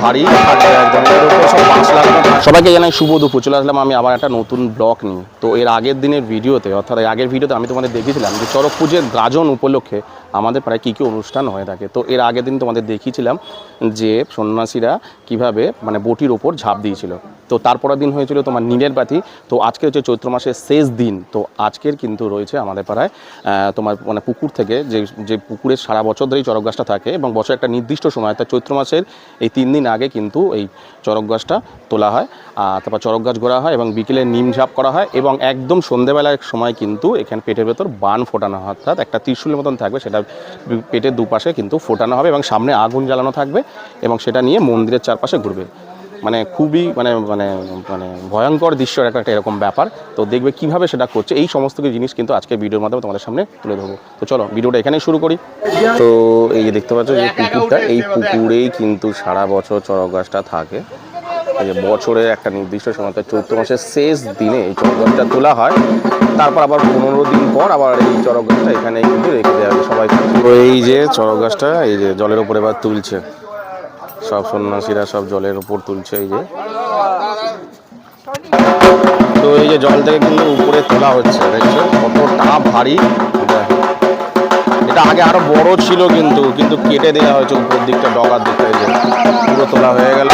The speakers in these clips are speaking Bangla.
ভারী থাকবে একদম, এর উপর সব বাঁশ লাগানো। সবাইকে জানাই শুভ দুপুর। চলে আসলাম আমি আবার একটা নতুন ব্লগ নিয়ে। তো এর আগের দিনের ভিডিওতে, অর্থাৎ আগের ভিডিওতে আমি তোমাদের দেখিয়েছিলাম যে চড়ক পুজোর গাজন উপলক্ষে আমাদের প্রায় কী কী অনুষ্ঠান হয়ে থাকে। তো এর আগের দিন তোমাদের দেখিয়েছিলাম যে সন্ন্যাসীরা কিভাবে মানে বটির ওপর ঝাঁপ দিয়েছিল। তো তারপরের দিন হয়েছিল তোমার নীলের বাতি। তো আজকে হচ্ছে চৈত্র মাসের শেষ দিন। তো আজকের কিন্তু রয়েছে আমাদের পাড়ায় তোমার মানে পুকুর থেকে যে পুকুরে সারা বছর ধরেই চড়ক গাছটা থাকে এবং বছর একটা নির্দিষ্ট সময় অর্থাৎ চৈত্র মাসের এই 3 দিন আগে কিন্তু এই চড়ক গাছটা তোলা হয়, তারপর চড়ক গাছ ঘোরা হয় এবং বিকেলে নিম ঝাঁপ করা হয় এবং একদম সন্ধেবেলার সময় কিন্তু এখানে পেটের ভেতর বান ফোটানো হয়, অর্থাৎ একটা ত্রিশূলের মতন থাকবে, সেটা পেটের দুপাশে কিন্তু ফোটানো হবে এবং সামনে আগুন জ্বালানো থাকবে এবং সেটা নিয়ে মন্দিরের চারপাশে ঘুরবে। মানে খুবই মানে মানে মানে ভয়ঙ্কর দৃশ্য একটা এরকম ব্যাপার। তো দেখবে কিভাবে সেটা করছে, এই সমস্ত কিছু জিনিস কিন্তু আজকে ভিডিওর মাধ্যমে তোমাদের সামনে তুলে ধরবো। তো চলো ভিডিওটা এখানেই শুরু করি। তো এই যে দেখতে পাচ্ছ যে পুকুরটা, এই পুকুরেই কিন্তু সারা বছর চড়ক গাছটা থাকে। এই যে বছরের একটা নির্দিষ্ট সময় চৈত্র মাসের শেষ দিনে এই চড়ক গাছটা তোলা হয়, তারপর আবার 15 দিন পর আবার এই চড়ক গাছটা এখানে কিন্তু রেখে দেওয়া হবে সবাই। তো এই যে চড়ক গাছটা এই যে জলের উপরে এবার তুলছে, সব সন্ন্যাসীরা সব জলের উপর তুলছে এই যে। তো এই যে জল থেকে কিন্তু উপরে তোলা হচ্ছে, দেখছো কতটা ভারী। এটা আগে আরো বড় ছিল কিন্তু কেটে দেওয়া হয়েছে উপর দিকটা, ডগার দিকটা, এই যে পুরো তোলা হয়ে গেল।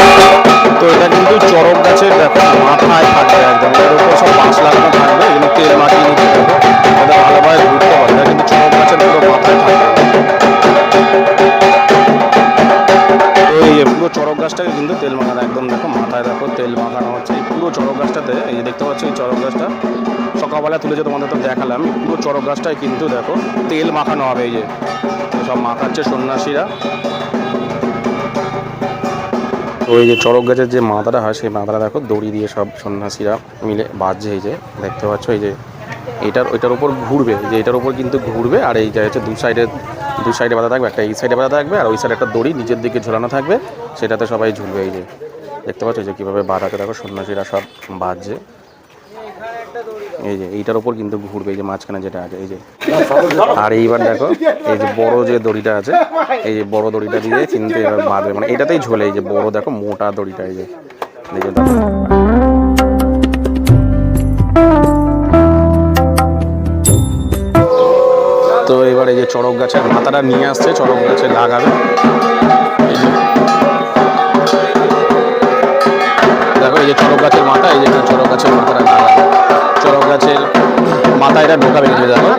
তো এটা কিন্তু চড়ক গাছের দেখো মাথায় থাকবে একদম, এর উপর সব বাঁশ লাগানো থাকবে, এগুলো তেল মাখিয়ে নিতে হবে, এটা ভালোভাবে ঘুরতে পারে। এটা কিন্তু চড়ক গাছের পুরো মাথায় থাকবে। এই পুরো চড়ক গাছটাকে কিন্তু তেল মাখানো একদম, দেখো মাথায় দেখো তেল মাখানো হচ্ছে এই পুরো চড়ক গাছটাতে। এই যে দেখতে পাচ্ছ এই চড়ক গাছটা সকালবেলা তুলেছে, তোমাদের তো দেখালাম। পুরো চড়ক গাছটায় কিন্তু দেখো তেল মাখানো হবে, এই যে সব মাখাচ্ছে সন্ন্যাসীরা। তো এই যে চড়ক গাছের যে মাথাটা হয় সেই মাথাটা দেখো দড়ি দিয়ে সব সন্ন্যাসীরা মিলে বাজছে, এই যে দেখতে পাচ্ছ। এই যে ওইটার উপর ঘুরবে, যে এটার উপর কিন্তু ঘুরবে, আর এই যে হচ্ছে দু সাইডে বাঁধা থাকবে, একটা এই সাইডে বাঁধা থাকবে আর ওই সাইডে একটা দড়ি নিচের দিকে ঝোলানো থাকবে, সেটাতে সবাই ঝুলবে। এই যে দেখতে পাচ্ছ যে কীভাবে বাঁধাতে দেখো সন্ন্যাসীরা সব বাজছে। এই যে এইটার উপর কিন্তু ঘুরবে, এই যে মাঝখানে যেটা আছে এই যে। আর এইবার দেখো এই যে বড় যে দড়িটা আছে, এই যে বড় দড়িটা দিয়ে কিন্তু এবার বাঁধবে, মানে এটাতেই ঝোলে। এই যে বড় দেখো মোটা দড়িটা, এই যে দেখে দেখো। তো এবার এই যে চড়ক গাছের মাথাটা নিয়ে আসছে, চড়ক গাছে লাগাবে। দেখো এই যে চড়ক গাছের মাথা, এই যে চড়ক গাছের মাথাটা লাগাবে, চড়ক গাছের মাথা এটা ঢোকাবে কিছু দেখো।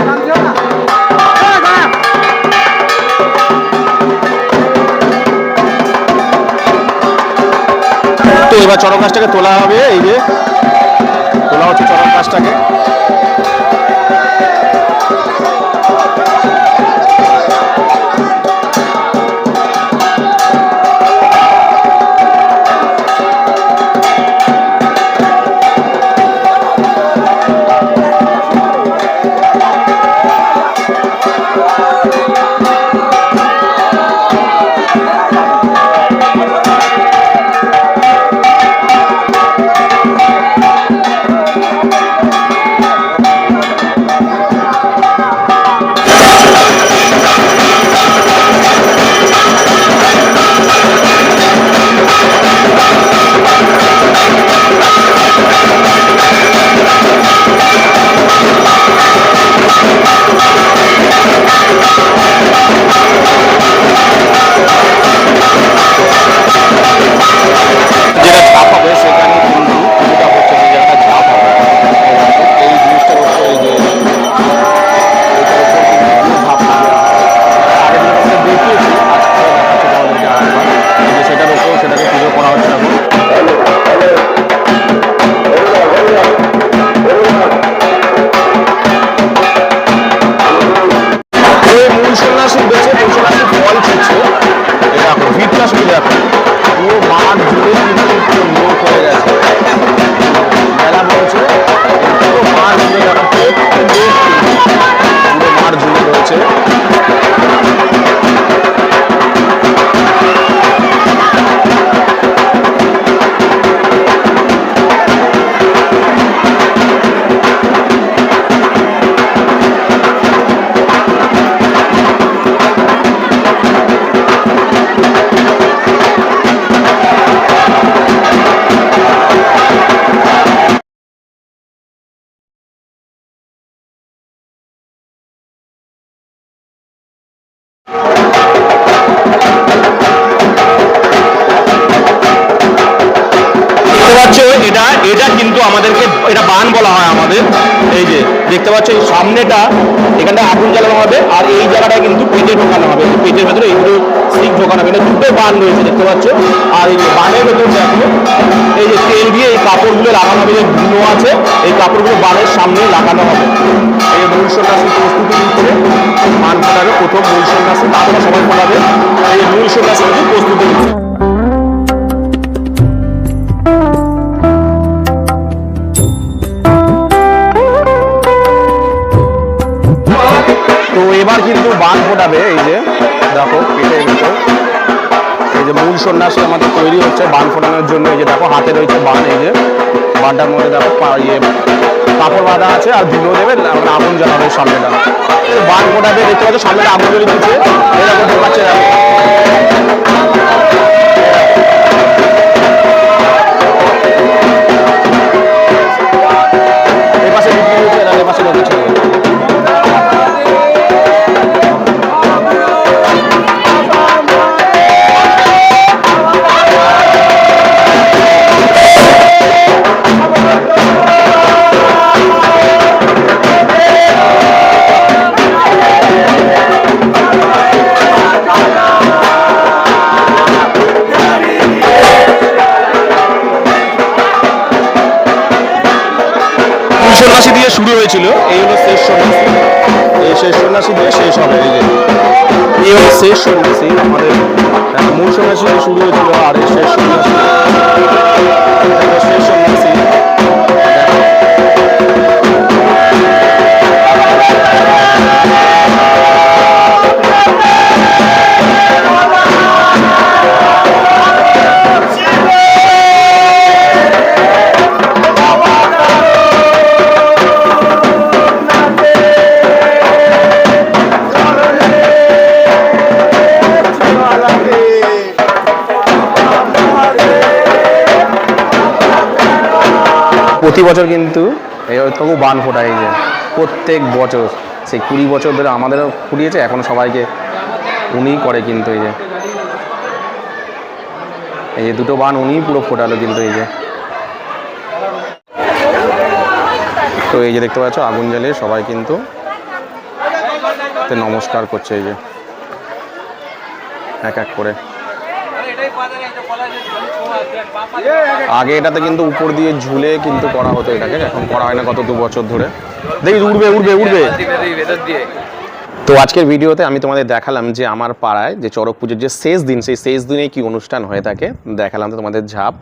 তো এবার চড়ক গাছটাকে তোলা হবে, এই যে তোলা হচ্ছে চড়ক গাছটাকে। পাচ্ছ এটা কিন্তু আমাদেরকে এটা বান বলা হয় আমাদের। এই যে দেখতে পাচ্ছ এই সামনেটা এখানটা আগুন জ্বালানো হবে আর এই জায়গাটা কিন্তু পেটে ঢোকানো হবে, পেটের ভেতরে এইগুলো সিক ঢোকানো হবে। এটা দুটো বান রয়েছে দেখতে পাচ্ছ। আর এই বানের ভেতর দেখো এই যে তেল দিয়ে এই কাপড়গুলো লাগানো হবে, যে ধুলো আছে এই কাপড়গুলো বানের সামনে লাগানো হবে। এই মূল সন্ন্যাসী প্রস্তুতি নিচ্ছে, বান ফোটাবে প্রথম মূল সন্ন্যাসী, তারপরে সবাই ফোটাবে। এই মূল সন্ন্যাসী কিন্তু প্রস্তুতি নিচ্ছে। তো এবার কিন্তু বান ফোটাবে। এই যে দেখো পেটের ভিতর এই যে মূল সন্ন্যাসী আমাদের তৈরি হচ্ছে বান ফোটানোর জন্য। এই যে দেখো হাতে রয়েছে বান, এই যে বানটার মধ্যে দেখো ইয়ে কাপড় বাঁধা আছে আর ধুলো দেবে, আগুন জ্বালাবে সামনেটা। বান ফোটাবে দেখতে পাচ্ছ সামনেটা আগুন জ্বলে দিচ্ছে, এরকম ঢোকাচ্ছে। এপাশে বিক্রি হচ্ছে, এপাশে ঢোকাচ্ছে। সন্ন্যাসী দিয়ে শুরু হয়েছিল, এই হলো শেষ সন্ন্যাসী। এই শেষ সন্ন্যাসী দিয়ে শেষ হবে। এই যে এই হলো শেষ সন্ন্যাসী আমাদের। মূল সন্ন্যাসী দিয়ে শুরু হয়েছিল আর এই শেষ সন্ন্যাসী। শেষ সন্ন্যাসী প্রতি বছর কিন্তু এরকম বান ফোটায়। এই যে প্রত্যেক বছর সেই 20 বছর ধরে আমাদেরও ফুটিয়েছে, এখন সবাইকে উনিই করে কিন্তু। এই যে দুটো বান উনিই পুরো ফোটালো কিন্তু। এই যে তো এই যে দেখতে পাচ্ছ আগুন জ্বালিয়ে সবাই কিন্তু নমস্কার করছে। এই যে এক এক করে। আগে এটাতে কিন্তু উপর দিয়ে ঝুলে কিন্তু করা হতো এটাকে, এখন করা হয় না গত 2 বছর ধরে। দেখি উড়বে উড়বে উড়বে। তো আজকের ভিডিওতে আমি তোমাদের দেখালাম যে আমার পাড়ায় যে চড়ক পুজোর যে শেষ দিন, সেই শেষ দিনে কি অনুষ্ঠান হয়ে থাকে দেখালাম। তো তোমাদের ঝাঁপ,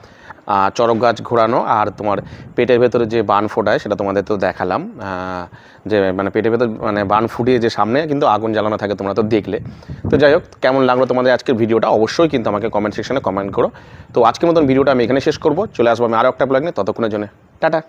চড়ক গাছ ঘোরানো আর তোমার পেটের ভেতরে যে বান ফোটায় সেটা তোমাদের তো দেখালাম। যে মানে পেটের ভেতর মানে বান ফুটিয়ে যে সামনে কিন্তু আগুন জ্বালানো থাকে, তোমরা তো দেখলে। তো যাই হোক, কেমন লাগলো তোমাদের আজকের ভিডিওটা অবশ্যই কিন্তু আমাকে কমেন্ট সেকশনে কমেন্ট করো। তো আজকের মতন ভিডিওটা আমি এখানে শেষ করবো, চলে আসবো আমি আরও একটা ব্লগ নিয়ে। ততক্ষণের জন্য টাটা।